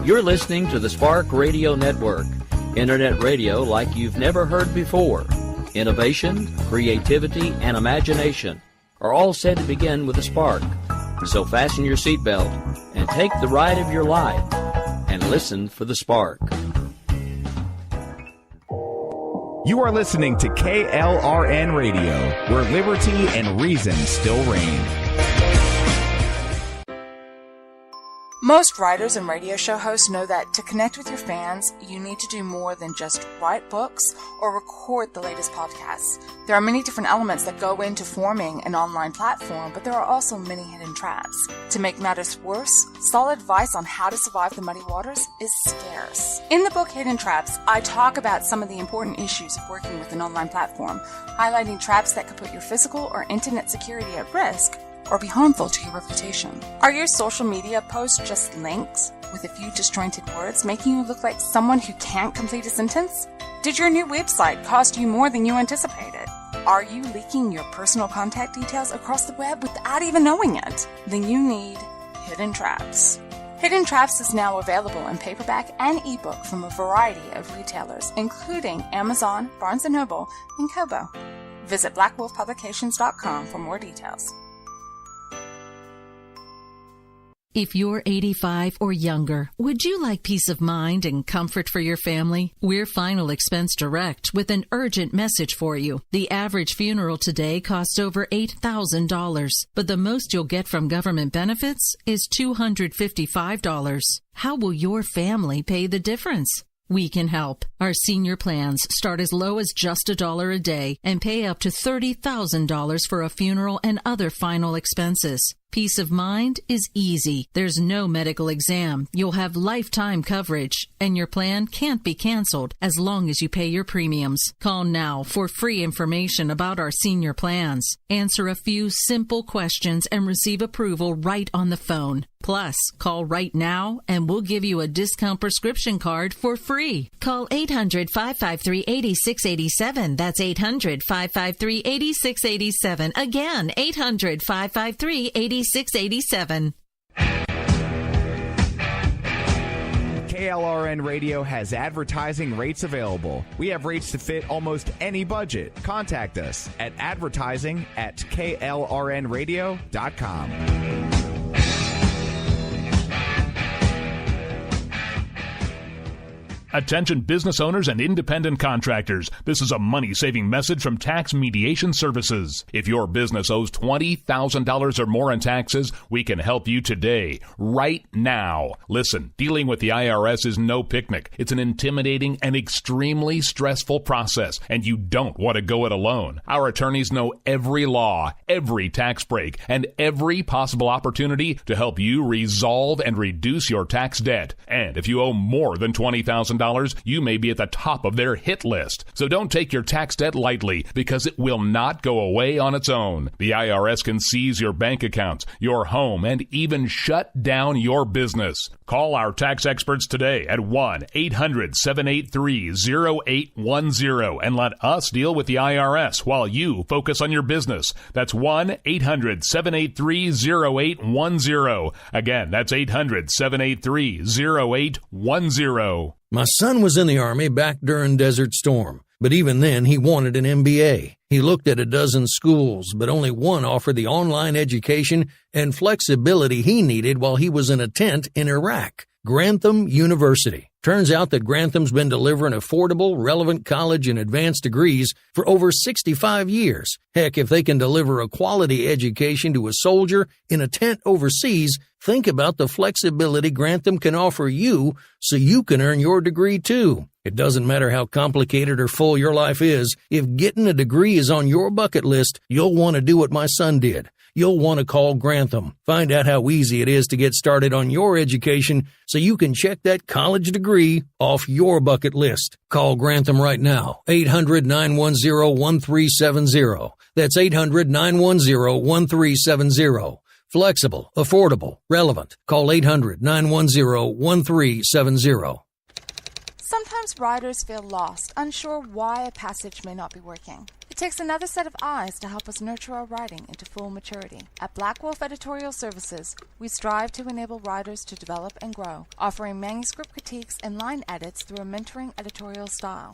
You're listening to the Spark Radio Network, Internet radio like you've never heard before. Innovation, creativity, and imagination are all said to begin with a spark. So fasten your seatbelt and take the ride of your life and listen for the spark. You are listening to KLRN Radio, where liberty and reason still reign. Most writers and radio show hosts know that to connect with your fans, you need to do more than just write books or record the latest podcasts. There are many different elements that go into forming an online platform, but there are also many hidden traps. To make matters worse, solid advice on how to survive the muddy waters is scarce. In the book Hidden Traps, I talk about some of the important issues of working with an online platform, highlighting traps that could put your physical or internet security at risk or be harmful to your reputation. Are your social media posts just links with a few disjointed words, making you look like someone who can't complete a sentence? Did your new website cost you more than you anticipated? Are you leaking your personal contact details across the web without even knowing it? Then you need Hidden Traps. Hidden Traps is now available in paperback and ebook from a variety of retailers, including Amazon, Barnes & Noble, and Kobo. Visit blackwolfpublications.com for more details. If you're 85 or younger, would you like peace of mind and comfort for your family? We're Final Expense Direct with an urgent message for you. The average funeral today costs over $8,000, but the most you'll get from government benefits is $255. How will your family pay the difference? We can help. Our senior plans start as low as just $1 a day and pay up to $30,000 for a funeral and other final expenses. Peace of mind is easy. There's no medical exam. You'll have lifetime coverage, and your plan can't be canceled as long as you pay your premiums. Call now for free information about our senior plans. Answer a few simple questions and receive approval right on the phone. Plus, call right now and we'll give you a discount prescription card for free. Call 800-553-8687. That's 800-553-8687. Again, 800-553-8687. 687. KLRN Radio has advertising rates available. We have rates to fit almost any budget. Contact us at advertising@klrnradio.com. Attention business owners and independent contractors. This is a money-saving message from Tax Mediation Services. If your business owes $20,000 or more in taxes, we can help you today, right now. Listen, dealing with the IRS is no picnic. It's an intimidating and extremely stressful process, and you don't want to go it alone. Our attorneys know every law, every tax break, and every possible opportunity to help you resolve and reduce your tax debt. And if you owe more than $20,000, you may be at the top of their hit list. So don't take your tax debt lightly, because it will not go away on its own. The IRS can seize your bank accounts, your home, and even shut down your business. Call our tax experts today at 1-800-783-0810 and let us deal with the IRS while you focus on your business. That's 1-800-783-0810. Again, that's 800-783-0810. My son was in the Army back during Desert Storm, but even then he wanted an MBA. He looked at a dozen schools, but only one offered the online education and flexibility he needed while he was in a tent in Iraq. Grantham University. Turns out that Grantham's been delivering affordable, relevant college and advanced degrees for over 65 years. Heck, if they can deliver a quality education to a soldier in a tent overseas, think about the flexibility Grantham can offer you so you can earn your degree too. It doesn't matter how complicated or full your life is. If getting a degree is on your bucket list, you'll want to do what my son did. You'll want to call Grantham. Find out how easy it is to get started on your education so you can check that college degree off your bucket list. Call Grantham right now, 800-910-1370. That's 800-910-1370. Flexible, affordable, relevant. Call 800-910-1370. Sometimes riders feel lost, unsure why a passage may not be working. It takes another set of eyes to help us nurture our writing into full maturity. At Black Wolf Editorial Services, we strive to enable writers to develop and grow, offering manuscript critiques and line edits through a mentoring editorial style.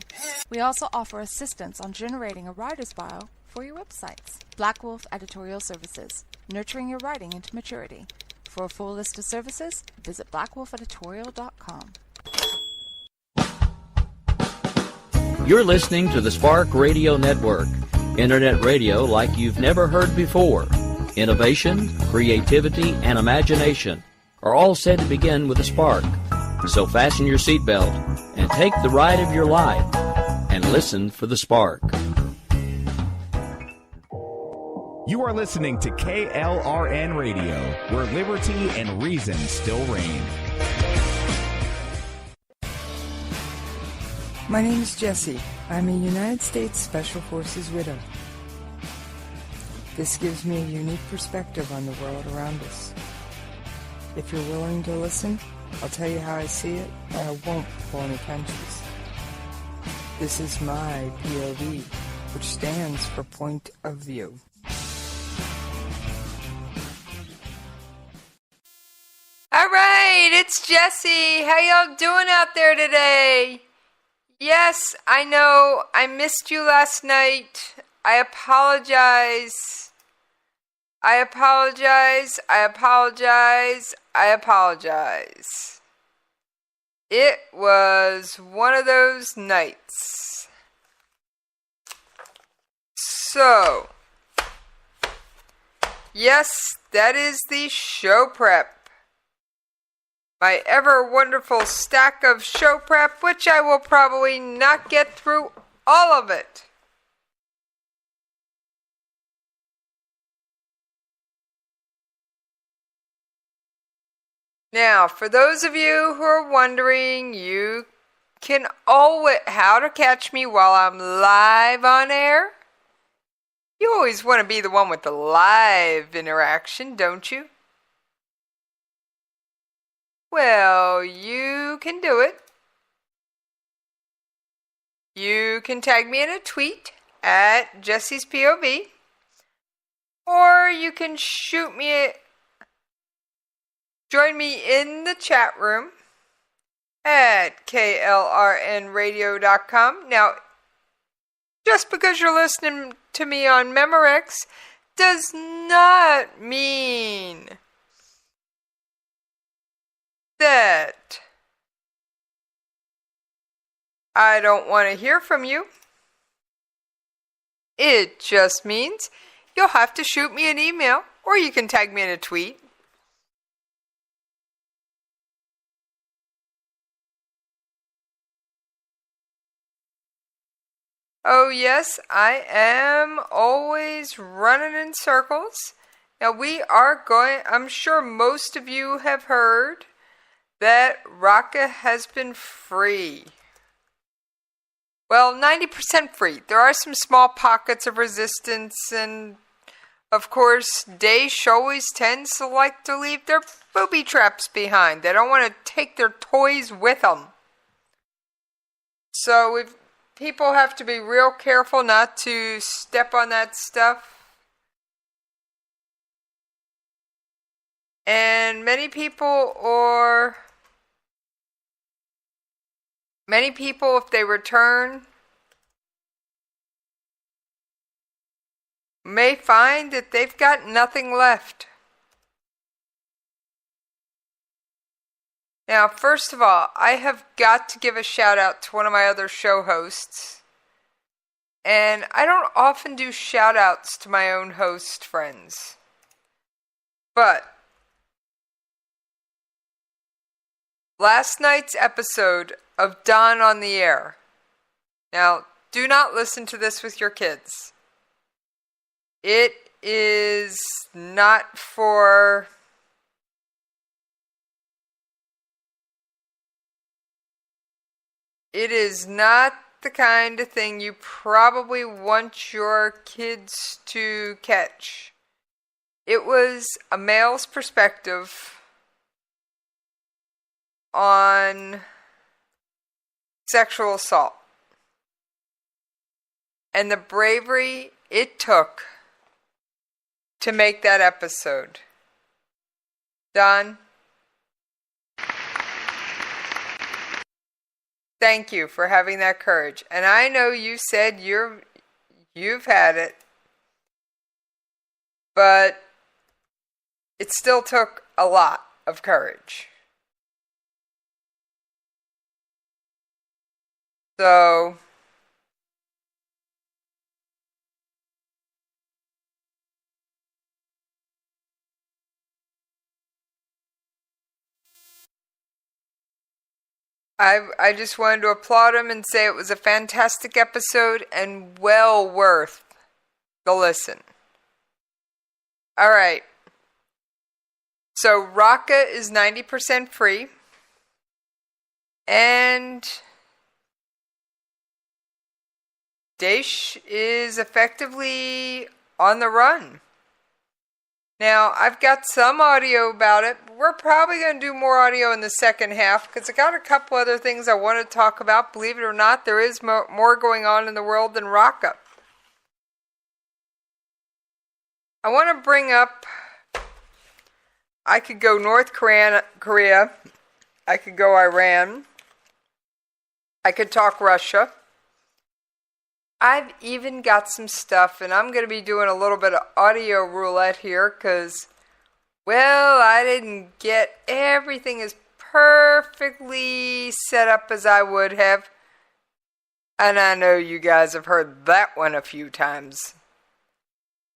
We also offer assistance on generating a writer's bio for your websites. Black Wolf Editorial Services, nurturing your writing into maturity. For a full list of services, visit blackwolfeditorial.com. You're listening to the Spark Radio Network, Internet radio like you've never heard before. Innovation, creativity, and imagination are all said to begin with a spark. So fasten your seatbelt and take the ride of your life and listen for the spark. You are listening to KLRN Radio, where liberty and reason still reign. My name is Jessie. I'm a United States Special Forces widow. This gives me a unique perspective on the world around us. If you're willing to listen, I'll tell you how I see it, and I won't pull any punches. This is my POV, which stands for Point of View. All right, it's Jessie. How y'all doing out there today? Yes, I know I missed you last night. I apologize. I apologize. I apologize. I apologize. It was one of those nights. So, yes, that is the show prep. My ever wonderful stack of show prep, which I will probably not get through all of it. Now, for those of you who are wondering, you can always how to catch me while I'm live on air. You always want to be the one with the live interaction, don't you? Well, you can do it. You can tag me in a tweet at Jessie's POV, or you can join me in the chat room at KLRNRadio.com. Now, just because you're listening to me on Memorex does not mean that I don't want to hear from you. It just means you'll have to shoot me an email, or you can tag me in a tweet. Oh yes, I am always running in circles. Now I'm sure most of you have heard that Raqqa has been free. Well, 90% free. There are some small pockets of resistance, and of course, Daesh always tends to like to leave their booby traps behind. They don't want to take their toys with them. So people have to be real careful not to step on that stuff. And many people, if they return, may find that they've got nothing left. Now, first of all, I have got to give a shout out to one of my other show hosts. And I don't often do shout outs to my own host friends. But last night's episode of Dawn on the Air. Now, do not listen to this with your kids. It is not for... It is not the kind of thing you probably want your kids to catch. It was a male's perspective on sexual assault. and the bravery it took to make that episode. Don, thank you for having that courage. And I know you said you've had it, but it still took a lot of courage. So I just wanted to applaud him and say it was a fantastic episode and well worth the listen. All right. So Raqqa is 90% free. And Daesh is effectively on the run. Now, I've got some audio about it. But we're probably going to do more audio in the second half because I got a couple other things I want to talk about. Believe it or not, there is more going on in the world than Raqqa. I want to bring up, I could go North Korea, I could go Iran, I could talk Russia. I've even got some stuff, and I'm going to be doing a little bit of audio roulette here because, well, I didn't get everything as perfectly set up as I would have. And I know you guys have heard that one a few times.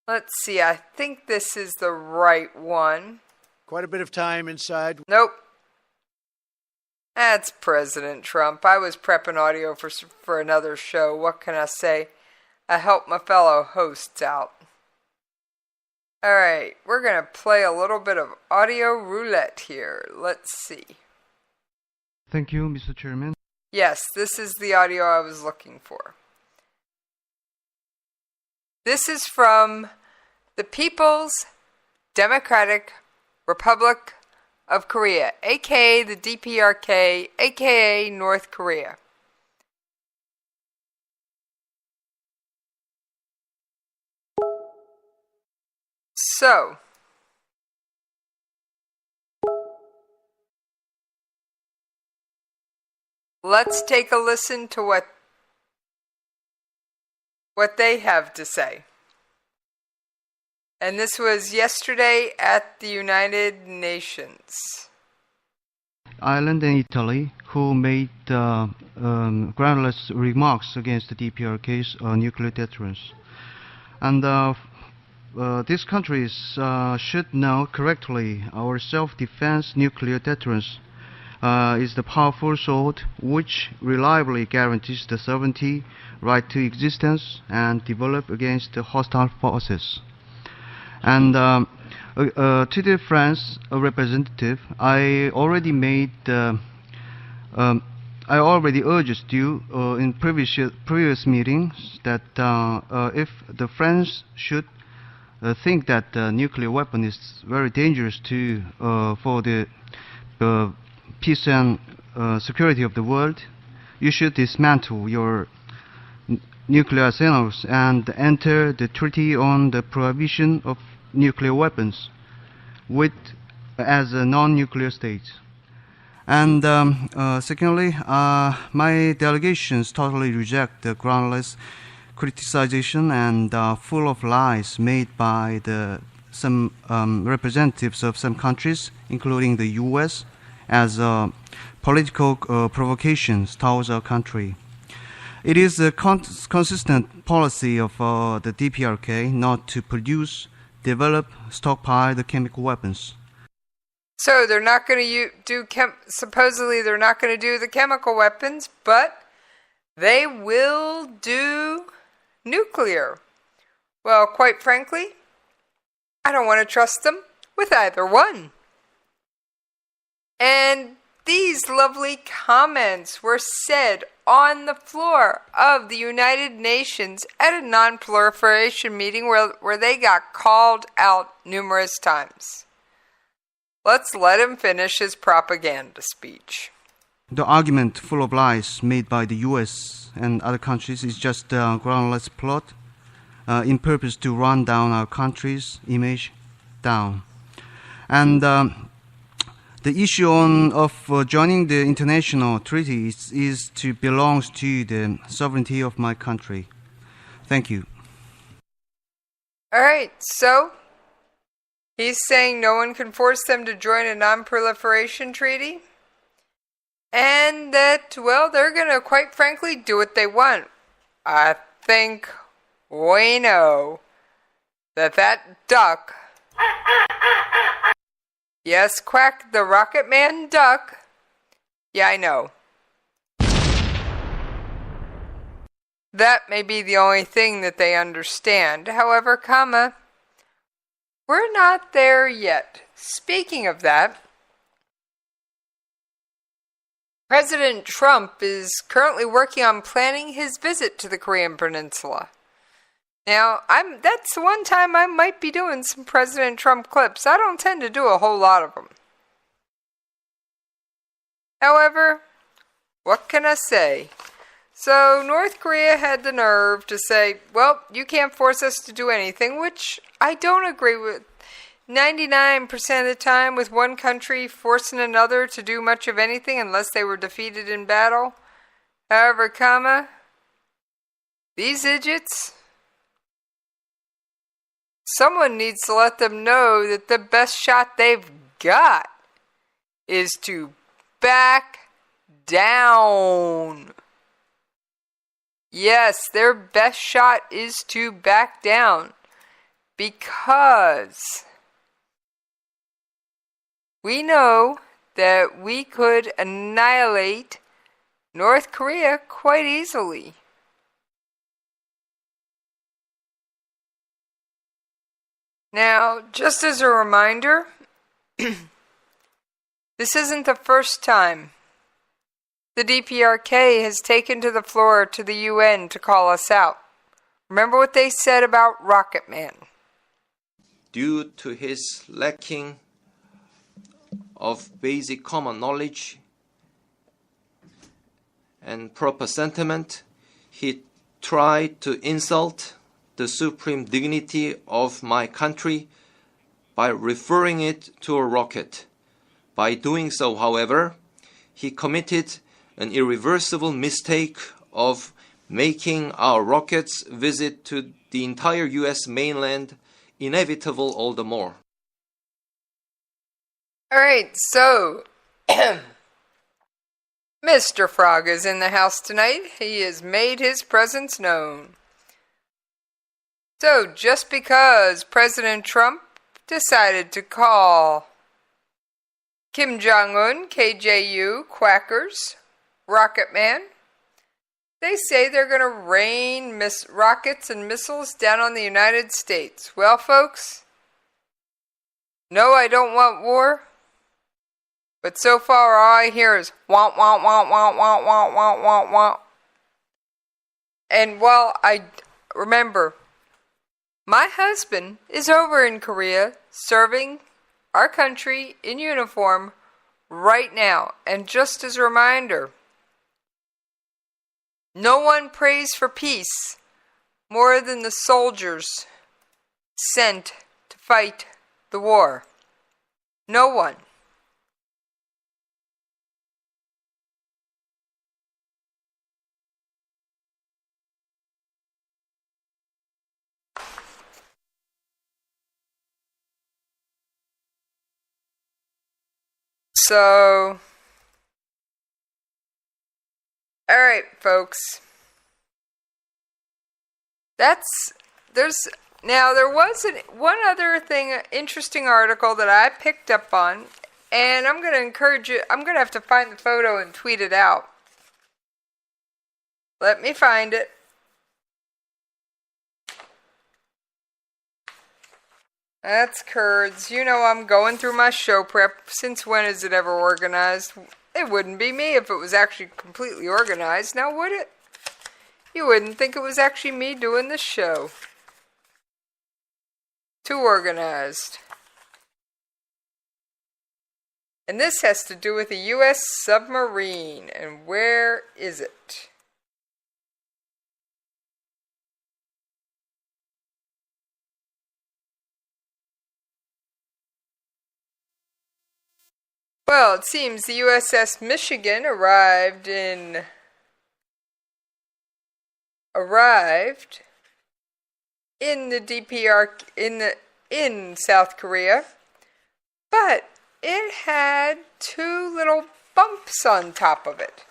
Let's see, I think this is the right one. Quite a bit of time inside. Nope. That's President Trump. I was prepping audio for another show. What can I say? I help my fellow hosts out. Alright, we're going to play a little bit of audio roulette here. Let's see. Thank you, Mr. Chairman. Yes, this is the audio I was looking for. This is from the People's Democratic Republic of Korea, aka the DPRK, aka North Korea. So, let's take a listen to what they have to say. And this was yesterday at the United Nations. Ireland and Italy, who made groundless remarks against the DPRK's nuclear deterrence. And these countries should know correctly our self-defense nuclear deterrence is the powerful sword which reliably guarantees the sovereignty, right to existence, and develop against hostile forces. And to the France representative, I already urged you in previous meetings that if the French should think that nuclear weapon is very dangerous for the peace and security of the world, you should dismantle your nuclear arsenals and enter the treaty on the prohibition of nuclear weapons as a non-nuclear state. And secondly, my delegations totally reject the groundless criticization and full of lies made by some representatives of some countries, including the U.S., as political provocations towards our country. It is a consistent policy of the DPRK not to produce, develop, stockpile the chemical weapons. So they're not going to supposedly they're not going to do the chemical weapons, but they will do nuclear. Well, quite frankly, I don't want to trust them with either one. And these lovely comments were said on the floor of the United Nations at a non-proliferation meeting where they got called out numerous times. Let's let him finish his propaganda speech. The argument full of lies made by the US and other countries is just a groundless plot in purpose to run down our country's image down. And the issue of joining the international treaties is to belongs to the sovereignty of my country. Thank you. All right, so he's saying no one can force them to join a non-proliferation treaty, and that, well, they're going to, quite frankly, do what they want. I think we know that duck, yes, Quack, the Rocket Man duck, yeah, I know. That may be the only thing that they understand. However, we're not there yet. Speaking of that, President Trump is currently working on planning his visit to the Korean Peninsula. Now, that's the one time I might be doing some President Trump clips. I don't tend to do a whole lot of them. However, what can I say? So, North Korea had the nerve to say, well, you can't force us to do anything, which I don't agree with. 99% of the time with one country forcing another to do much of anything unless they were defeated in battle. However, these idiots, someone needs to let them know that the best shot they've got is to back down. Yes, their best shot is to back down, because we know that we could annihilate North Korea quite easily. Now, just as a reminder, this isn't the first time the DPRK has taken to the floor to the UN to call us out. Remember what they said about Rocket Man. Due to his lacking of basic common knowledge and proper sentiment, he tried to insult the supreme dignity of my country by referring it to a rocket. By doing so, however, he committed an irreversible mistake of making our rockets visit to the entire US mainland inevitable all the more. Alright, so Mr. Frog is in the house tonight. He has made his presence known. So, just because President Trump decided to call Kim Jong-un, KJU, quackers, Rocket Man, they say they're going to rain rockets and missiles down on the United States. Well, folks, no, I don't want war. But so far, all I hear is womp, womp, womp, womp, womp, womp, womp, womp, womp. And while I remember, my husband is over in Korea serving our country in uniform right now. And just as a reminder, no one prays for peace more than the soldiers sent to fight the war. No one. So, alright, folks. There was one other thing, interesting article that I picked up on, and I'm going to encourage you, I'm going to have to find the photo and tweet it out. Let me find it. That's Kurds. You know I'm going through my show prep. Since when is it ever organized? It wouldn't be me if it was actually completely organized. Now would it? You wouldn't think it was actually me doing this show. Too organized. And this has to do with a U.S. submarine. And where is it? Well, it seems the USS Michigan arrived in the DPR in South Korea, but it had two little bumps on top of it.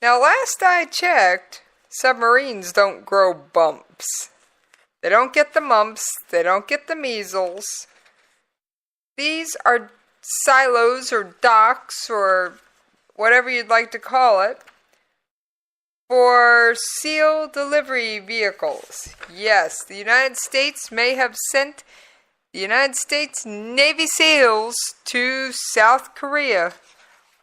Now, last I checked, submarines don't grow bumps. They don't get the mumps. They don't get the measles. These are silos or docks or whatever you'd like to call it for seal delivery vehicles. Yes, the United States may have sent the United States Navy SEALs to South Korea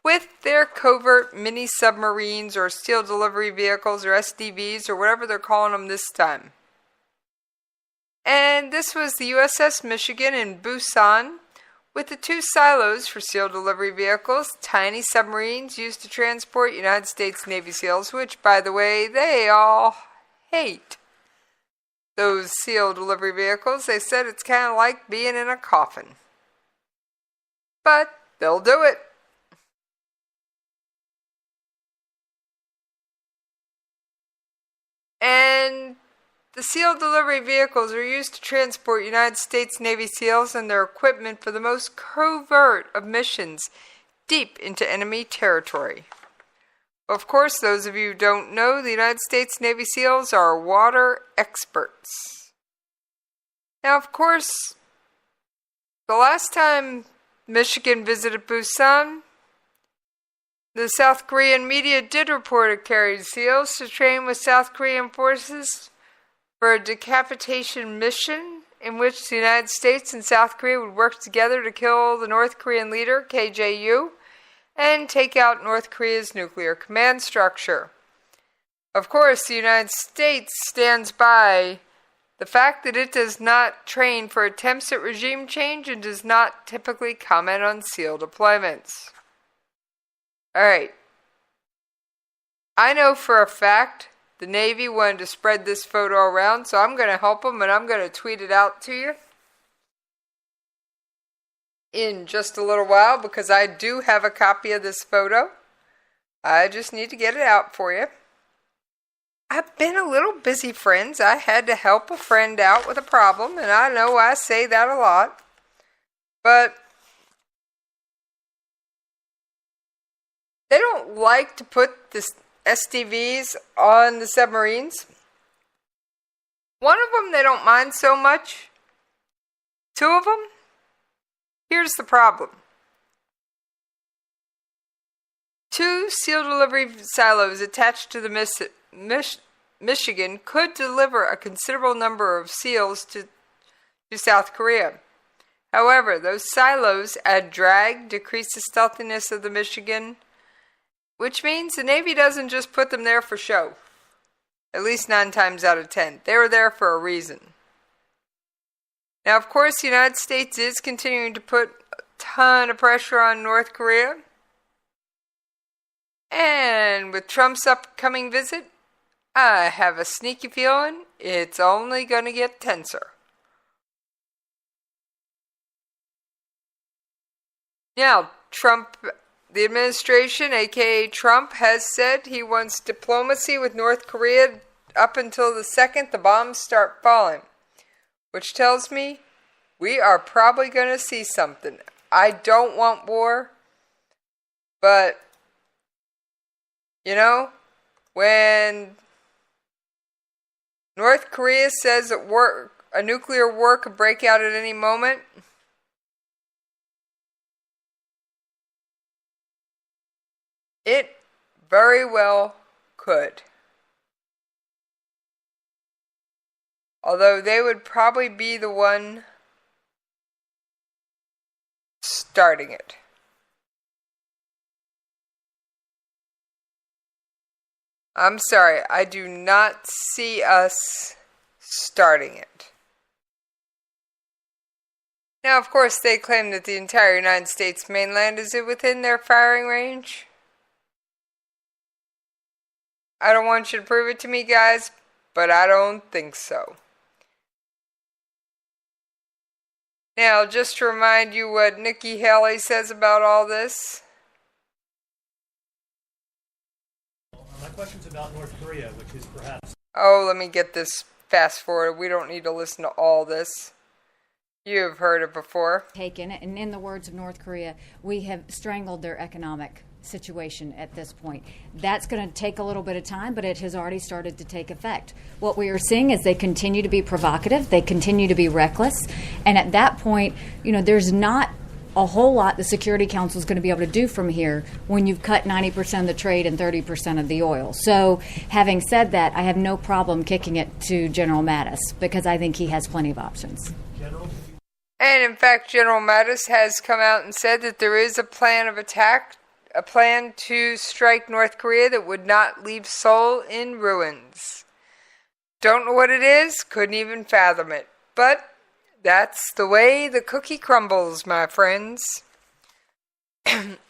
with their covert mini submarines or seal delivery vehicles or SDVs or whatever they're calling them this time. And this was the USS Michigan in Busan with the two silos for seal delivery vehicles, tiny submarines used to transport United States Navy SEALs, which, by the way, they all hate those seal delivery vehicles. They said it's kind of like being in a coffin. But they'll do it. And the SEAL delivery vehicles are used to transport United States Navy SEALs and their equipment for the most covert of missions deep into enemy territory. Of course, those of you who don't know, the United States Navy SEALs are water experts. Now, of course, the last time Michigan visited Busan, the South Korean media did report it carried SEALs to train with South Korean forces for a decapitation mission in which the United States and South Korea would work together to kill the North Korean leader, KJU, and take out North Korea's nuclear command structure. Of course, the United States stands by the fact that it does not train for attempts at regime change and does not typically comment on SEAL deployments. Alright. I know for a fact the Navy wanted to spread this photo around, so I'm going to help them and I'm going to tweet it out to you in just a little while because I do have a copy of this photo. I just need to get it out for you. I've been a little busy, friends. I had to help a friend out with a problem, and I know I say that a lot. But they don't like to put the SDVs on the submarines. One of them they don't mind so much. Two of them, here's the problem. Two SEAL delivery silos attached to the Michigan could deliver a considerable number of SEALs to South Korea. However, those silos add drag, decrease the stealthiness of the Michigan, which means the Navy doesn't just put them there for show. At least 9 times out of 10. They were there for a reason. Now, of course, the United States is continuing to put a ton of pressure on North Korea. And with Trump's upcoming visit, I have a sneaky feeling it's only going to get tenser. Now, the administration, aka Trump, has said he wants diplomacy with North Korea up until the second the bombs start falling. Which tells me we are probably going to see something. I don't want war, but, you know, when North Korea says that a nuclear war could break out at any moment, it very well could. Although they would probably be the one starting it. I'm sorry, I do not see us starting it. Now, of course, they claim that the entire United States mainland is within their firing range. I don't want you to prove it to me, guys, but I don't think so. Now, just to remind you what Nikki Haley says about all this. My question's about North Korea, which is perhaps... Oh, let me get this fast forward. We don't need to listen to all this. You've heard it before. Taken, and in the words of North Korea, we have strangled their economic situation at this point. That's going to take a little bit of time, but it has already started to take effect. What we are seeing is they continue to be provocative, they continue to be reckless, and at that point, there's not a whole lot the Security Council is going to be able to do from here when you've cut 90% of the trade and 30% of the oil. So, having said that, I have no problem kicking it to General Mattis because I think he has plenty of options. And in fact, General Mattis has come out and said that there is a plan of attack, a plan to strike North Korea that would not leave Seoul in ruins. Don't know what it is, couldn't even fathom it. But that's the way the cookie crumbles, my friends.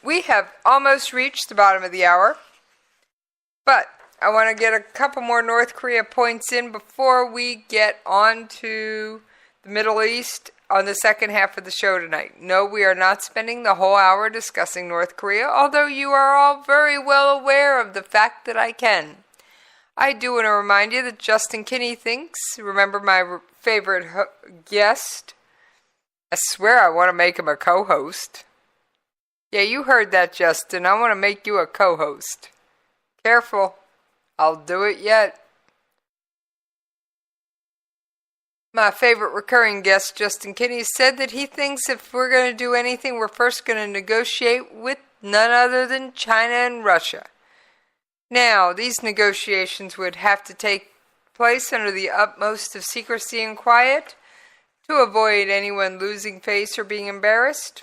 We have almost reached the bottom of the hour. But I want to get a couple more North Korea points in before we get on to the Middle East on the second half of the show tonight. No, we are not spending the whole hour discussing North Korea, although you are all very well aware of the fact that I can. I do want to remind you that Justin Kinney thinks, remember my favorite guest? I swear I want to make him a co-host. Yeah, you heard that, Justin. I want to make you a co-host. Careful. I'll do it yet. My favorite recurring guest, Justin Kinney, said that he thinks if we're going to do anything, we're first going to negotiate with none other than China and Russia. Now, these negotiations would have to take place under the utmost of secrecy and quiet to avoid anyone losing face or being embarrassed.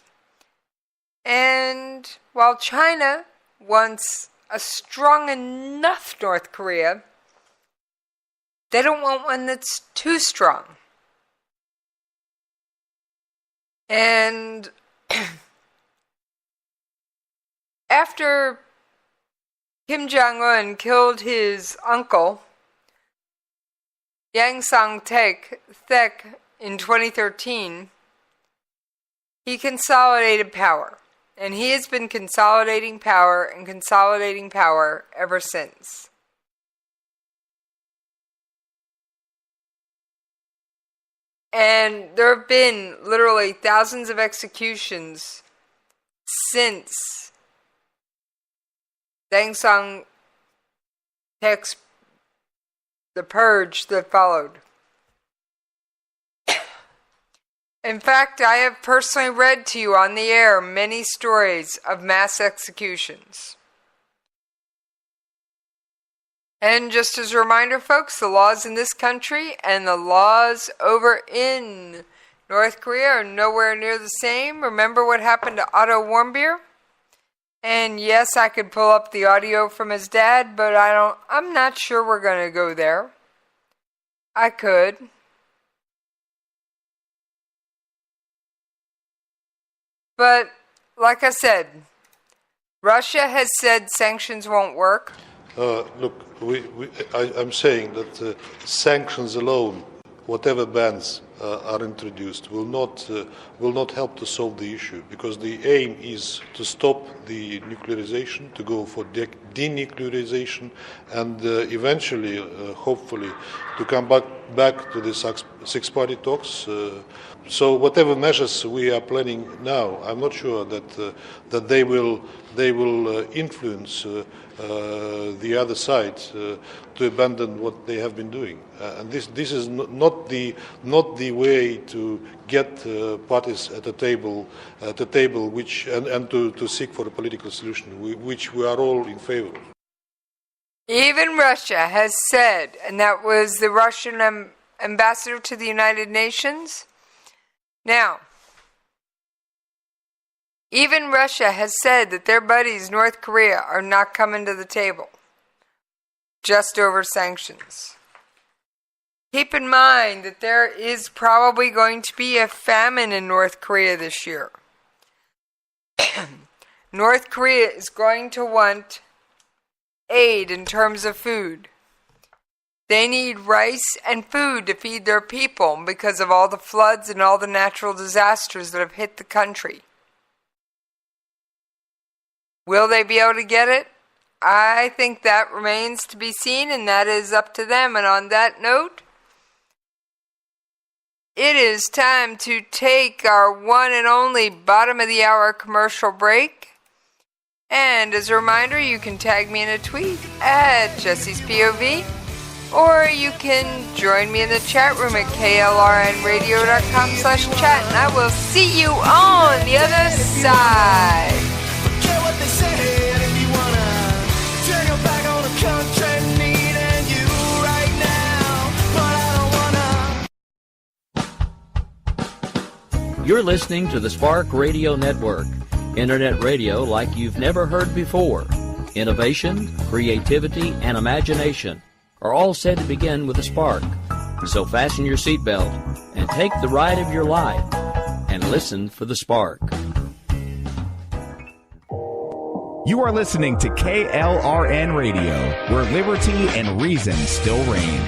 And while China wants a strong enough North Korea, they don't want one that's too strong. And after Kim Jong-un killed his uncle, Yang Sang-taek, in 2013, he consolidated power. And he has been consolidating power ever since. And there have been literally thousands of executions since Yang Sang-taek's the purge that followed. In fact, I have personally read to you on the air many stories of mass executions. And just as a reminder, folks, the laws in this country and the laws over in North Korea are nowhere near the same. Remember what happened to Otto Warmbier? And yes, I could pull up the audio from his dad, but I'm not sure we're going to go there. I could. But, like I said, Russia has said sanctions won't work. Look, I'm saying that sanctions alone, whatever bans are introduced, will not help to solve the issue, because the aim is to stop the nuclearization, to go for denuclearization, and eventually, hopefully, to come back to the six-party talks. So whatever measures we are planning now, I'm not sure that they will influence the other side to abandon what they have been doing. And this is not the way to get parties at the table which and to seek for a political solution, which we are all in favor of. Even Russia has said, and that was the Russian ambassador to the United Nations. Now, even Russia has said that their buddies, North Korea, are not coming to the table just over sanctions. Keep in mind that there is probably going to be a famine in North Korea this year. North Korea is going to want aid in terms of food. They need rice and food to feed their people because of all the floods and all the natural disasters that have hit the country. Will they be able to get it? I think that remains to be seen, and that is up to them. And on that note, it is time to take our one and only bottom of the hour commercial break. And as a reminder, you can tag me in a tweet at Jesse's POV, or you can join me in the chat room at klrnradio.com/chat, and I will see you on the other side. Forget what they said if you wanna turn your back on a country needing you right now, but I don't wanna. You're listening to the Spark Radio Network, internet radio like you've never heard before. Innovation, creativity, and imagination are all said to begin with a spark. So fasten your seatbelt and take the ride of your life and listen for the spark. You are listening to KLRN Radio, where liberty and reason still reign.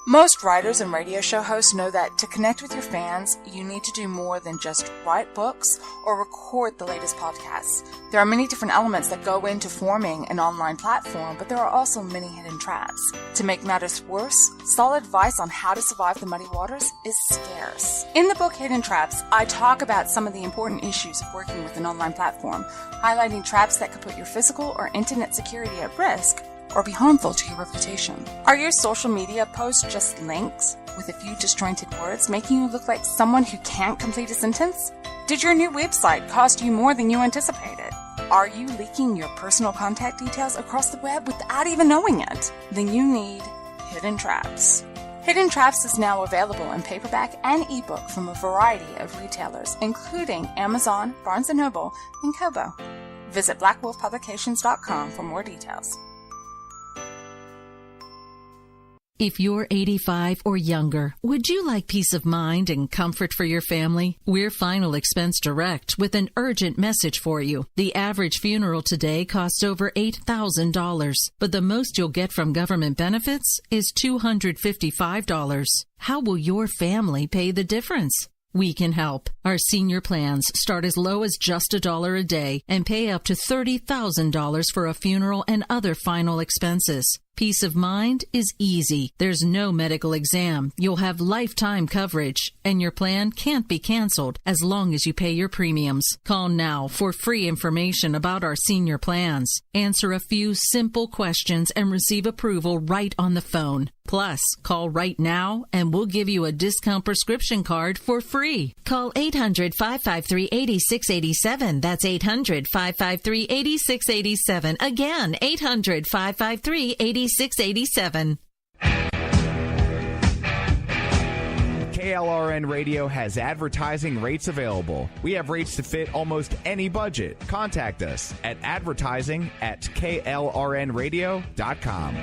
Most writers and radio show hosts know that to connect with your fans, you need to do more than just write books or record the latest podcasts. There are many different elements that go into forming an online platform, but there are also many hidden traps. To make matters worse, solid advice on how to survive the muddy waters is scarce. In the book Hidden Traps, I talk about some of the important issues of working with an online platform, highlighting traps that could put your physical or internet security at risk or be harmful to your reputation. Are your social media posts just links with a few disjointed words, making you look like someone who can't complete a sentence? Did your new website cost you more than you anticipated? Are you leaking your personal contact details across the web without even knowing it? Then you need Hidden Traps. Hidden Traps is now available in paperback and ebook from a variety of retailers, including Amazon, Barnes & Noble, and Kobo. Visit blackwolfpublications.com for more details. If you're 85 or younger, would you like peace of mind and comfort for your family? We're Final Expense Direct with an urgent message for you. The average funeral today costs over $8,000, but the most you'll get from government benefits is $255. How will your family pay the difference? We can help. Our senior plans start as low as just $1 a day and pay up to $30,000 for a funeral and other final expenses. Peace of mind is easy. There's no medical exam. You'll have lifetime coverage, and your plan can't be canceled as long as you pay your premiums. Call now for free information about our senior plans. Answer a few simple questions and receive approval right on the phone. Plus, call right now and we'll give you a discount prescription card for free. Call 800-553-8687. That's 800-553-8687. Again, 800-553-8687. KLRN Radio has advertising rates available. We have rates to fit almost any budget. Contact us at advertising@klrnradio.com.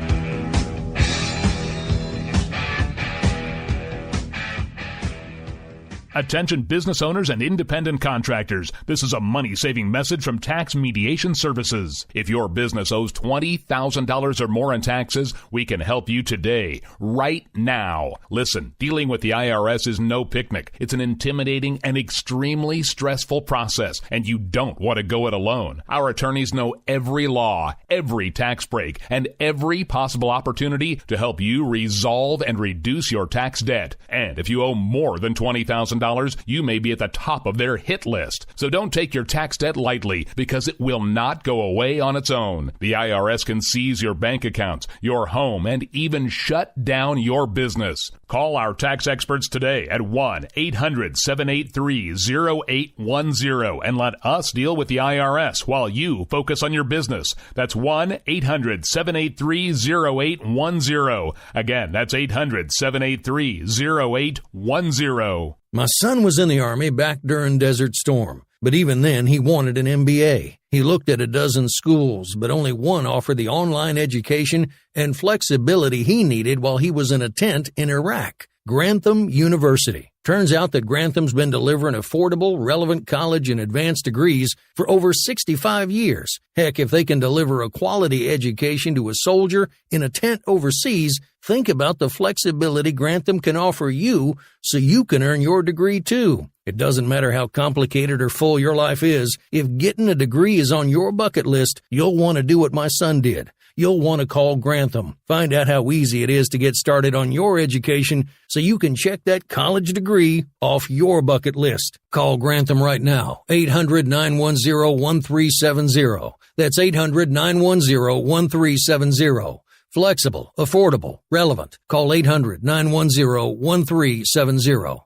Attention business owners and independent contractors. This is a money-saving message from Tax Mediation Services. If your business owes $20,000 or more in taxes, we can help you today, right now. Listen, dealing with the IRS is no picnic. It's an intimidating and extremely stressful process, and you don't want to go it alone. Our attorneys know every law, every tax break, and every possible opportunity to help you resolve and reduce your tax debt. And if you owe more than $20,000, you may be at the top of their hit list. So don't take your tax debt lightly, because it will not go away on its own. The IRS can seize your bank accounts, your home, and even shut down your business. Call our tax experts today at 1-800-783-0810 and let us deal with the IRS while you focus on your business. That's 1-800-783-0810. Again, that's 800-783-0810. My son was in the Army back during Desert Storm, but even then he wanted an MBA. He He looked at a dozen schools, but only one offered the online education and flexibility he needed while he was in a tent in Iraq. Grantham University. Turns out that Grantham's been delivering affordable, relevant college and advanced degrees for over 65 years. Heck, if they can deliver a quality education to a soldier in a tent overseas, think about the flexibility Grantham can offer you so you can earn your degree too. It doesn't matter how complicated or full your life is. If getting a degree is on your bucket list, you'll want to do what my son did. You'll want to call Grantham. Find out how easy it is to get started on your education so you can check that college degree off your bucket list. Call Grantham right now, 800-910-1370. That's 800-910-1370. Flexible, affordable, relevant. Call 800-910-1370.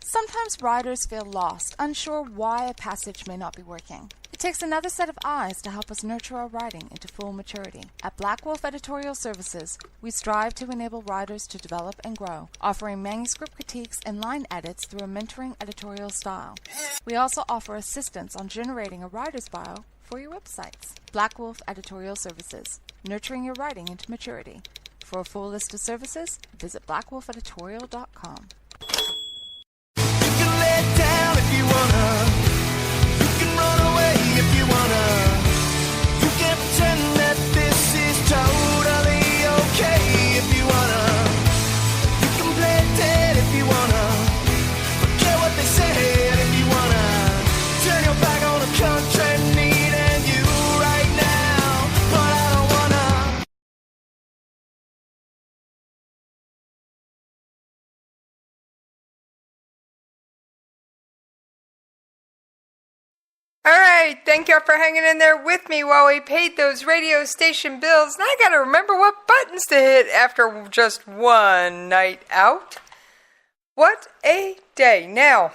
Sometimes riders feel lost, unsure why a passage may not be working. It takes another set of eyes to help us nurture our writing into full maturity. At Black Wolf Editorial Services, we strive to enable writers to develop and grow, offering manuscript critiques and line edits through a mentoring editorial style. We also offer assistance on generating a writer's bio for your websites. Black Wolf Editorial Services, nurturing your writing into maturity. For a full list of services, visit blackwolfeditorial.com. Down if you wanna, you can run away if you wanna. You can pretend that this is totally okay if you wanna. You can play dead if you wanna. Forget what they said if you wanna. Turn your back on a country needing you right now, but I don't wanna. All right, thank y'all for hanging in there with me while we paid those radio station bills. And I got to remember what buttons to hit after just one night out. What a day. Now,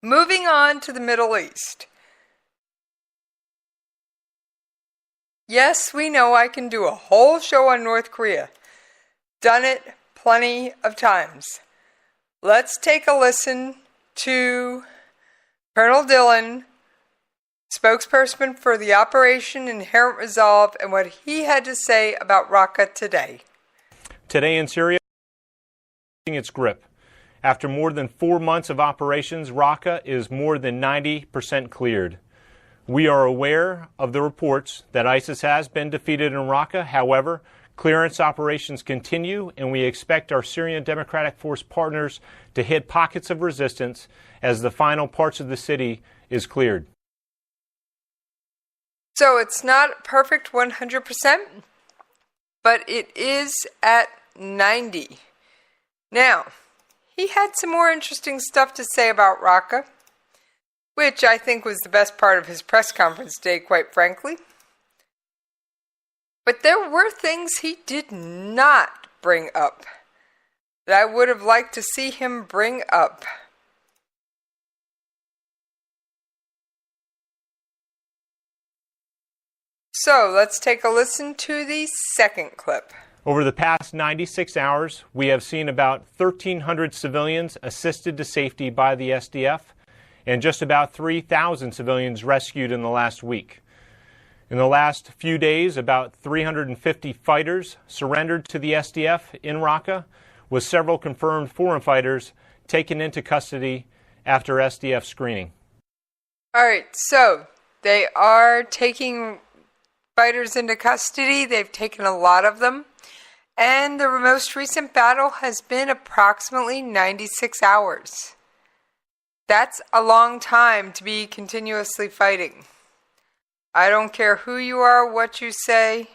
moving on to the Middle East. Yes, we know I can do a whole show on North Korea. Done it plenty of times. Let's take a listen to Colonel Dillon, spokesperson for the Operation Inherent Resolve, and what he had to say about Raqqa today. Today in Syria, its grip. After more than 4 months of operations, Raqqa is more than 90% cleared. We are aware of the reports that ISIS has been defeated in Raqqa. However, clearance operations continue, and we expect our Syrian Democratic Force partners to hit pockets of resistance as the final parts of the city is cleared. So it's not perfect 100%, but it is at 90. Now, he had some more interesting stuff to say about Raqqa, which I think was the best part of his press conference today, quite frankly. But there were things he did not bring up that I would have liked to see him bring up. So let's take a listen to the second clip. Over the past 96 hours, we have seen about 1,300 civilians assisted to safety by the SDF and just about 3,000 civilians rescued in the last week. In the last few days, about 350 fighters surrendered to the SDF in Raqqa, with several confirmed foreign fighters taken into custody after SDF screening. All right, so they are taking fighters into custody. They've taken a lot of them. And the most recent battle has been approximately 96 hours. That's a long time to be continuously fighting. I don't care who you are, what you say.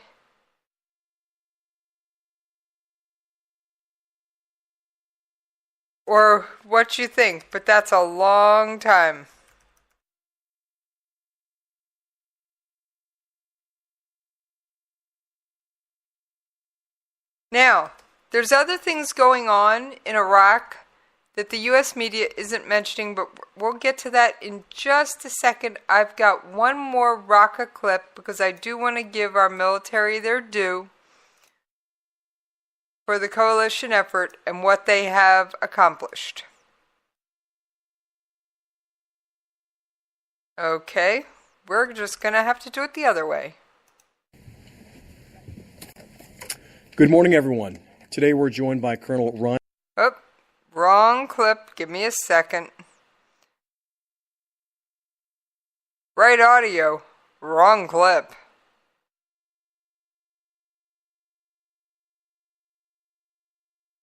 Or what you think, but that's a long time. Now, there's other things going on in Iraq that the U.S. media isn't mentioning, but we'll get to that in just a second. I've got one more Raqqa clip because I do want to give our military their due for the coalition effort and what they have accomplished. Okay, we're just going to have to do it the other way. Good morning, everyone. Today we're joined by Colonel Ron. Oh, wrong clip. Give me a second. Right audio. Wrong clip.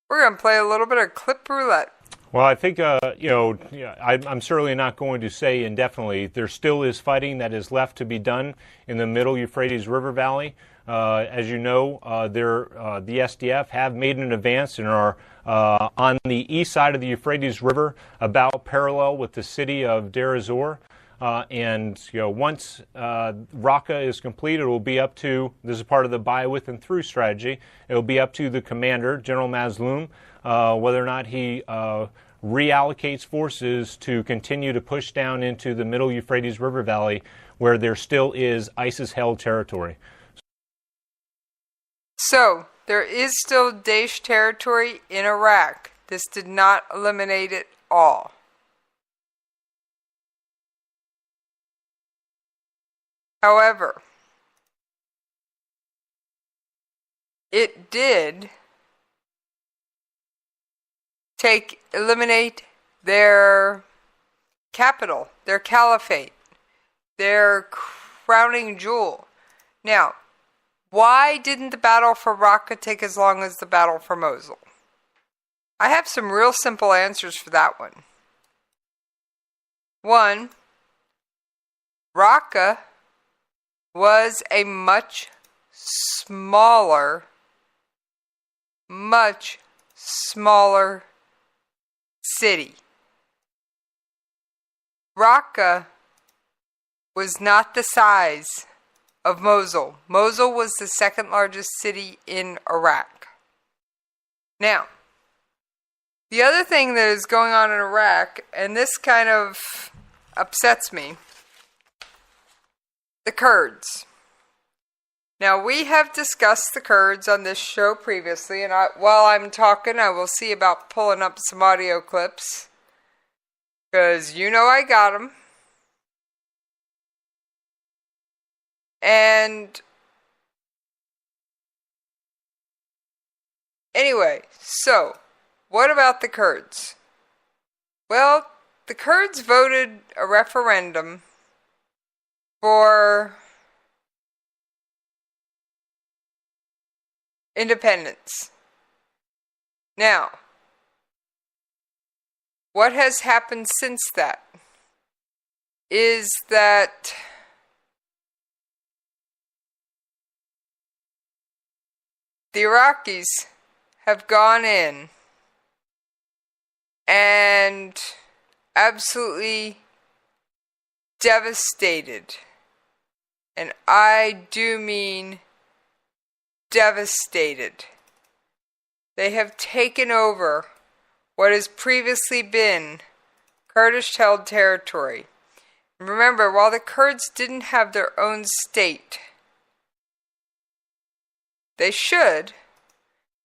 We're going to play a little bit of clip roulette. Well, I think, I'm certainly not going to say indefinitely. There still is fighting that is left to be done in the middle Euphrates River Valley. As you know, the SDF have made an advance and are on the east side of the Euphrates River, about parallel with the city of Deir ez-Zor. Once Raqqa is complete, it will be up to, this is part of the by, with, and through strategy, it will be up to the commander, General Mazloum, whether or not he reallocates forces to continue to push down into the middle Euphrates River Valley, where there still is ISIS-held territory. So, there is still Daesh territory in Iraq. This did not eliminate it all. However, it did eliminate their capital, their caliphate, their crowning jewel. Now, why didn't the battle for Raqqa take as long as the battle for Mosul? I have some real simple answers for that one. One, Raqqa was a much smaller city. Raqqa was not the size of Mosul. Mosul was the second largest city in Iraq. Now, the other thing that is going on in Iraq, and this kind of upsets me, the Kurds. Now, we have discussed the Kurds on this show previously, and while I'm talking, I will see about pulling up some audio clips, because you know I got them. And anyway, so what about the Kurds? Well, the Kurds voted a referendum for independence. Now, what has happened since that is that the Iraqis have gone in and absolutely devastated, and I do mean devastated. They have taken over what has previously been Kurdish-held territory. Remember, while the Kurds didn't have their own state, they should,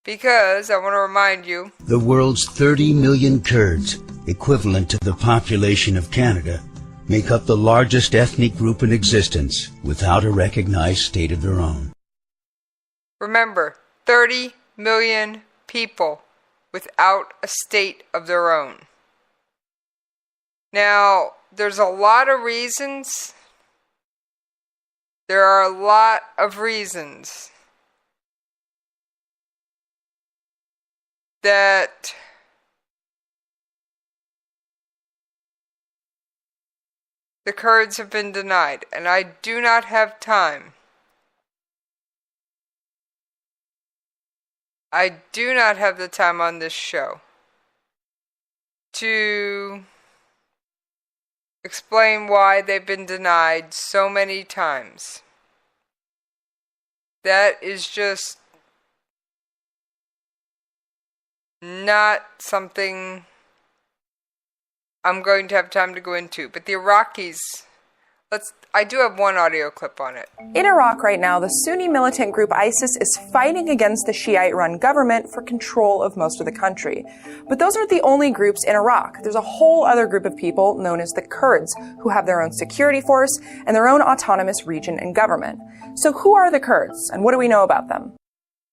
because, I want to remind you, the world's 30 million Kurds, equivalent to the population of Canada, make up the largest ethnic group in existence without a recognized state of their own. Remember, 30 million people without a state of their own. Now, there's a lot of reasons. There are a lot of reasons that the Kurds have been denied, and I do not have time. I do not have the time on this show to explain why they've been denied so many times. That is just not something I'm going to have time to go into. But the Iraqis I do have one audio clip on it. In Iraq right now, the Sunni militant group ISIS is fighting against the Shiite-run government for control of most of the country. But those aren't the only groups in Iraq. There's a whole other group of people known as the Kurds, who have their own security force and their own autonomous region and government. So who are the Kurds, and what do we know about them?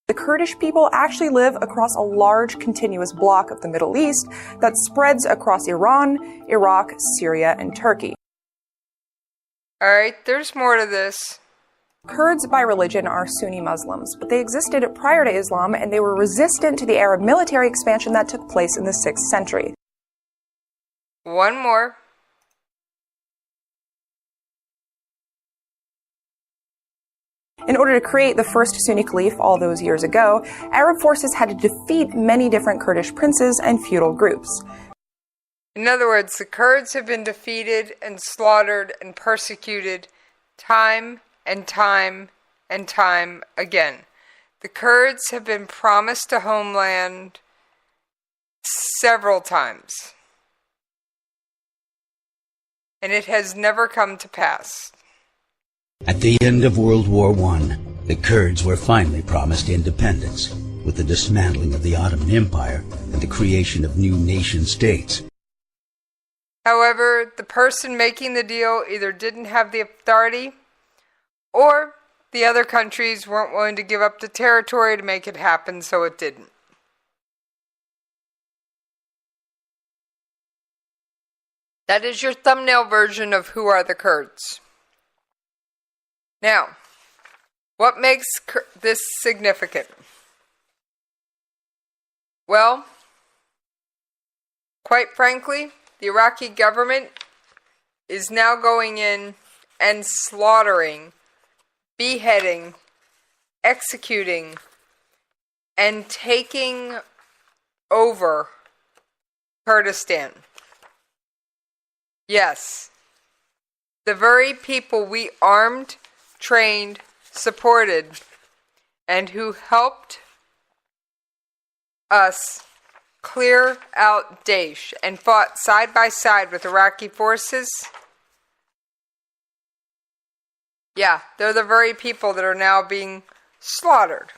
The Kurdish people actually live across a large continuous block of the Middle East that spreads across Iran, Iraq, Syria, and Turkey. All right, there's more to this. Kurds by religion are Sunni Muslims, but they existed prior to Islam and they were resistant to the Arab military expansion that took place in the 6th century. One more. In order to create the first Sunni Caliph all those years ago, Arab forces had to defeat many different Kurdish princes and feudal groups. In other words, the Kurds have been defeated and slaughtered and persecuted time and time and time again. The Kurds have been promised a homeland several times, and it has never come to pass. At the end of World War I, the Kurds were finally promised independence with the dismantling of the Ottoman Empire and the creation of new nation-states. However, the person making the deal either didn't have the authority or the other countries weren't willing to give up the territory to make it happen, so it didn't. That is your thumbnail version of Who Are the Kurds. Now, what makes this significant? Well, quite frankly, the Iraqi government is now going in and slaughtering, beheading, executing, and taking over Kurdistan. Yes, the very people we armed, trained, supported, and who helped us clear out Daesh and fought side by side with Iraqi forces. Yeah, they're the very people that are now being slaughtered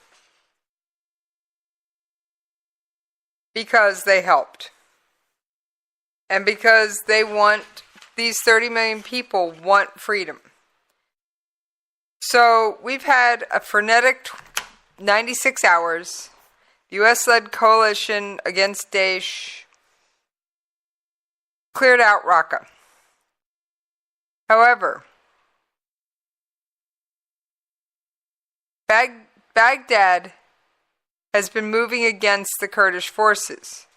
because they helped. And because these 30 million people want freedom. So we've had a frenetic 96 hours. The U.S.-led coalition against Daesh cleared out Raqqa. However, Baghdad has been moving against the Kurdish forces.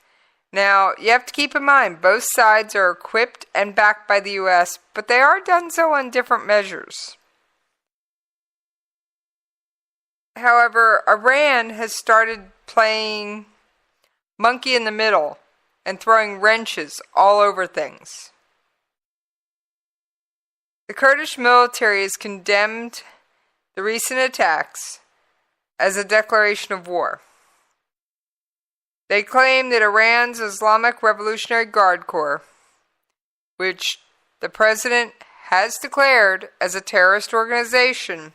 Now, you have to keep in mind, both sides are equipped and backed by the U.S., but they are done so on different measures. However, Iran has started playing monkey in the middle and throwing wrenches all over things. The Kurdish military has condemned the recent attacks as a declaration of war. They claim that Iran's Islamic Revolutionary Guard Corps, which the president has declared as a terrorist organization,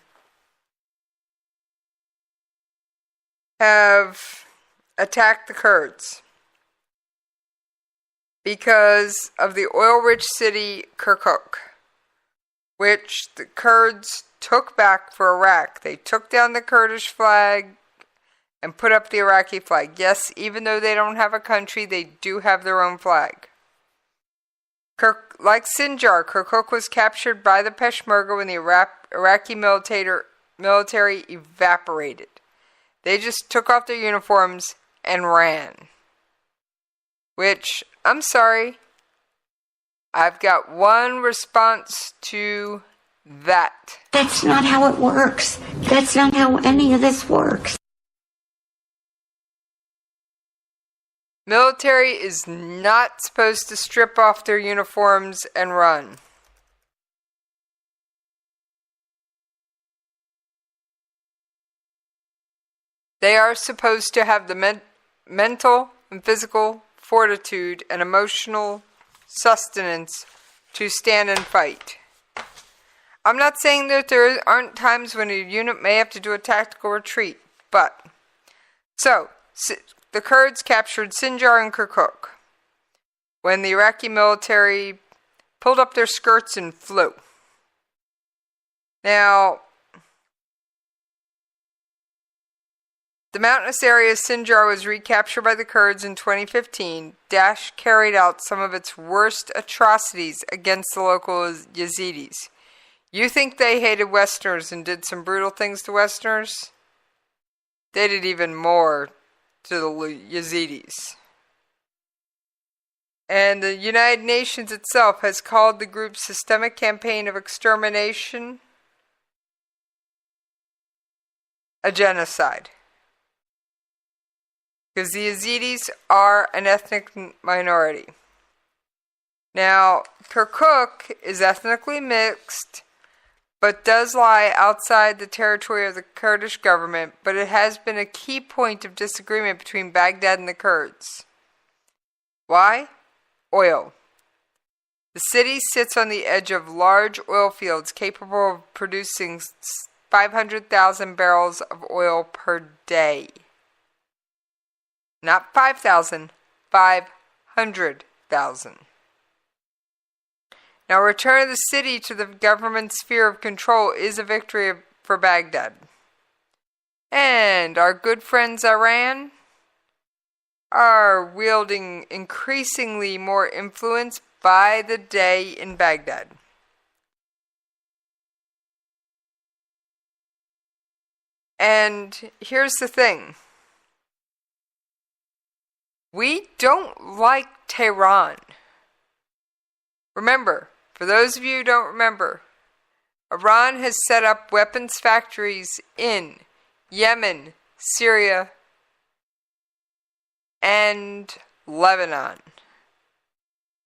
have attacked the Kurds because of the oil-rich city Kirkuk, which the Kurds took back for Iraq. They took down the Kurdish flag and put up the Iraqi flag. Yes, even though they don't have a country, they do have their own flag. Like Sinjar, Kirkuk was captured by the Peshmerga when the Iraqi military evaporated. They just took off their uniforms and ran. Which, I'm sorry, I've got one response to that. That's not how it works. That's not how any of this works. Military is not supposed to strip off their uniforms and run. They are supposed to have the mental and physical fortitude and emotional sustenance to stand and fight. I'm not saying that there aren't times when a unit may have to do a tactical retreat, but... So, the Kurds captured Sinjar and Kirkuk when the Iraqi military pulled up their skirts and flew. Now, the mountainous area of Sinjar was recaptured by the Kurds in 2015. Daesh carried out some of its worst atrocities against the local Yazidis. You think they hated Westerners and did some brutal things to Westerners? They did even more to the Yazidis. And the United Nations itself has called the group's systemic campaign of extermination a genocide. Because the Yazidis are an ethnic minority. Now, Kirkuk is ethnically mixed, but does lie outside the territory of the Kurdish government, but it has been a key point of disagreement between Baghdad and the Kurds. Why? Oil. The city sits on the edge of large oil fields capable of producing 500,000 barrels of oil per day. Not 5,000, 500,000. Now, return of the city to the government sphere of control is a victory for Baghdad. And our good friends Iran are wielding increasingly more influence by the day in Baghdad. And here's the thing. We don't like Tehran. Remember, for those of you who don't remember, Iran has set up weapons factories in Yemen, Syria, and Lebanon.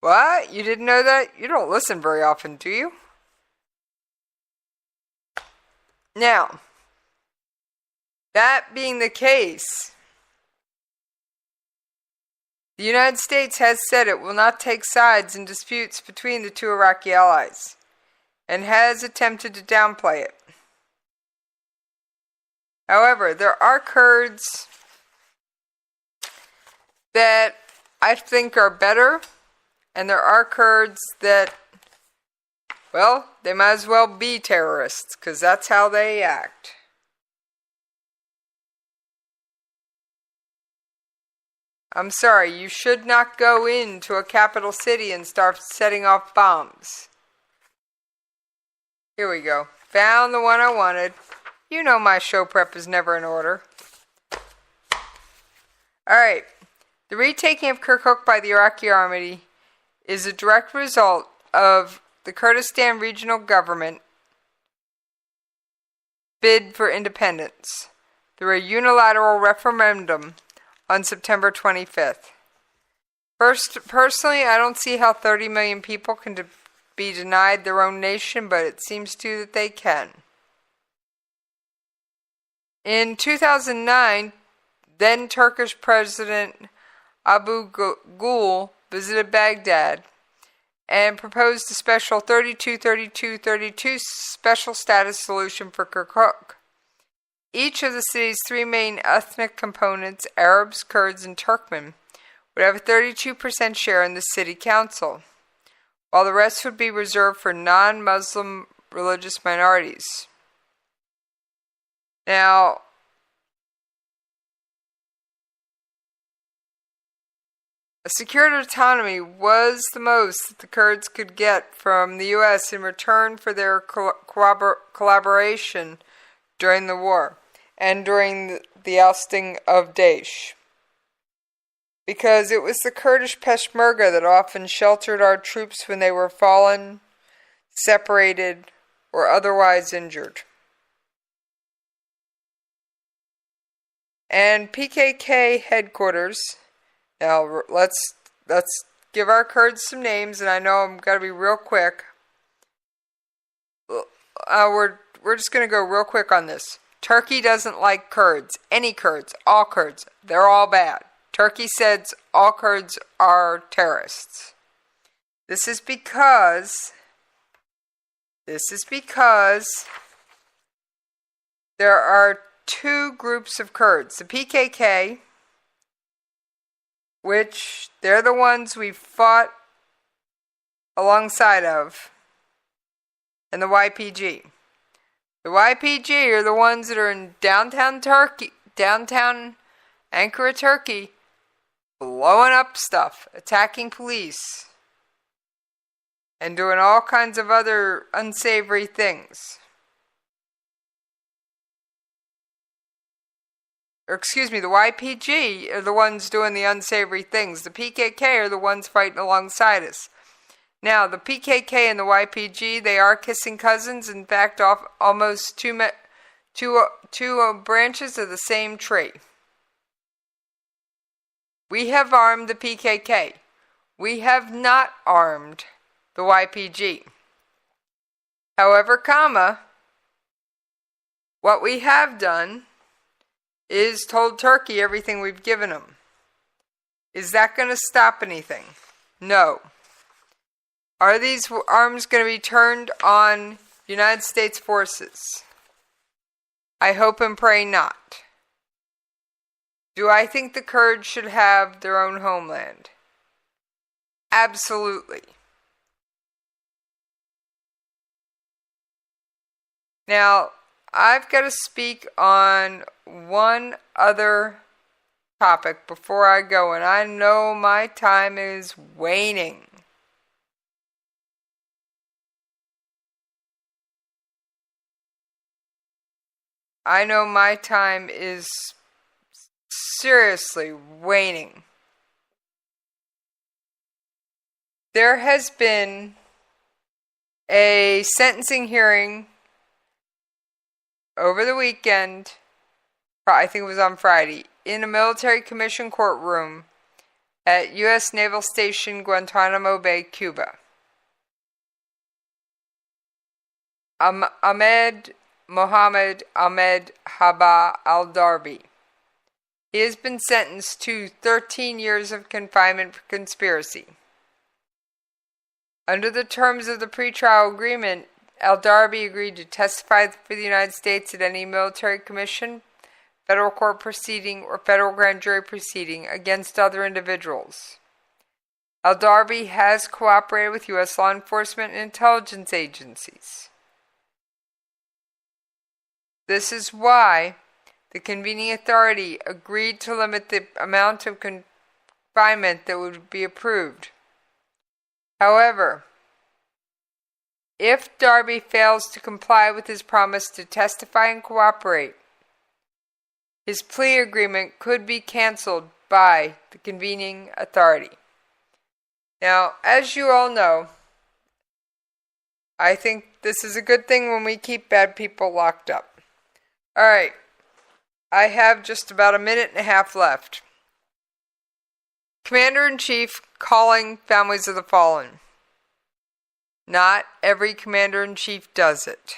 What? You didn't know that? You don't listen very often, do you? Now, that being the case, the United States has said it will not take sides in disputes between the two Iraqi allies, and has attempted to downplay it. However, there are Kurds that I think are better, and there are Kurds that, well, they might as well be terrorists, because that's how they act. I'm sorry, you should not go into a capital city and start setting off bombs. Here we go. Found the one I wanted. You know my show prep is never in order. Alright. The retaking of Kirkuk by the Iraqi army is a direct result of the Kurdistan regional government bid for independence through a unilateral referendum on September 25th. Personally, I don't see how 30 million people can be denied their own nation, but it seems to that they can. In 2009, then Turkish President Abu Ghul visited Baghdad and proposed a special 32-32-32 special status solution for Kirkuk. Each of the city's three main ethnic components, Arabs, Kurds, and Turkmen, would have a 32% share in the city council, while the rest would be reserved for non-Muslim religious minorities. Now, a secured autonomy was the most that the Kurds could get from the U.S. in return for their collaboration during the war and during the ousting of Daesh. Because it was the Kurdish Peshmerga that often sheltered our troops when they were fallen, separated, or otherwise injured. And PKK headquarters, now let's give our Kurds some names, and I know I'm going to be real quick. We're just going to go real quick on this. Turkey doesn't like Kurds. Any Kurds. All Kurds. They're all bad. Turkey says all Kurds are terrorists. This is because This is because there are two groups of Kurds. The PKK, which they're the ones we fought alongside of, and the YPG. The YPG are the ones that are in downtown Ankara, Turkey, blowing up stuff, attacking police, and doing all kinds of other unsavory things. Or excuse me, the YPG are the ones doing the unsavory things. The PKK are the ones fighting alongside us. Now, the PKK and the YPG, they are kissing cousins. In fact, almost two branches of the same tree. We have armed the PKK. We have not armed the YPG. However, what we have done is told Turkey everything we've given them. Is that going to stop anything? No. Are these arms going to be turned on United States forces? I hope and pray not. Do I think the Kurds should have their own homeland? Absolutely. Now, I've got to speak on one other topic before I go, and I know my time is waning. I know my time is seriously waning. There has been a sentencing hearing over the weekend, I think it was on Friday, in a military commission courtroom at U.S. Naval Station Guantanamo Bay, Cuba. Mohammed Ahmed Haba al-Darbi. He has been sentenced to 13 years of confinement for conspiracy. Under the terms of the pretrial agreement, al-Darbi agreed to testify for the United States at any military commission, federal court proceeding, or federal grand jury proceeding against other individuals. Al-Darbi has cooperated with U.S. law enforcement and intelligence agencies. This is why the convening authority agreed to limit the amount of confinement that would be approved. However, if Darby fails to comply with his promise to testify and cooperate, his plea agreement could be canceled by the convening authority. Now, as you all know, I think this is a good thing when we keep bad people locked up. Alright, I have just about a minute and a half left. Commander-in-Chief calling families of the fallen. Not every Commander-in-Chief does it.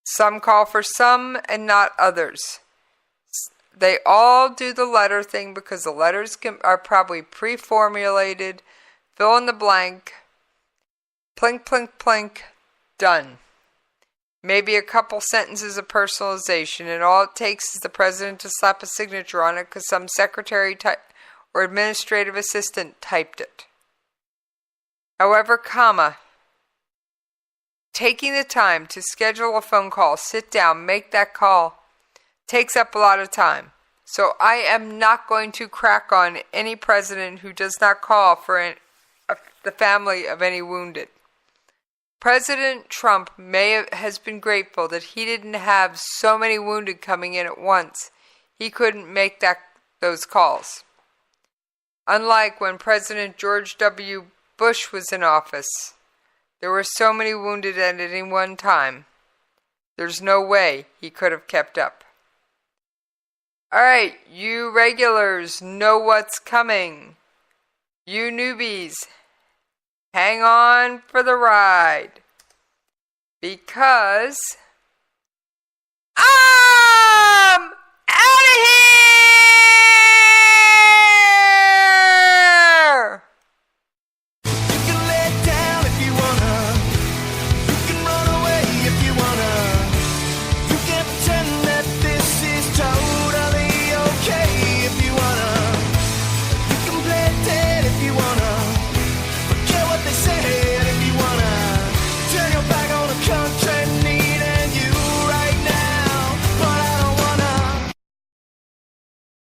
Some call for some and not others. They all do the letter thing because the letters are probably pre-formulated, fill in the blank, plink, plink, plink, done. Maybe a couple sentences of personalization, and all it takes is the president to slap a signature on it because some secretary or administrative assistant typed it. However, taking the time to schedule a phone call, sit down, make that call, takes up a lot of time. So I am not going to crack on any president who does not call for the family of any wounded. President Trump has been grateful that he didn't have so many wounded coming in at once. He couldn't make those calls. Unlike when President George W. Bush was in office, there were so many wounded at any one time. There's no way he could have kept up. Alright, you regulars know what's coming. You newbies, hang on for the ride. Because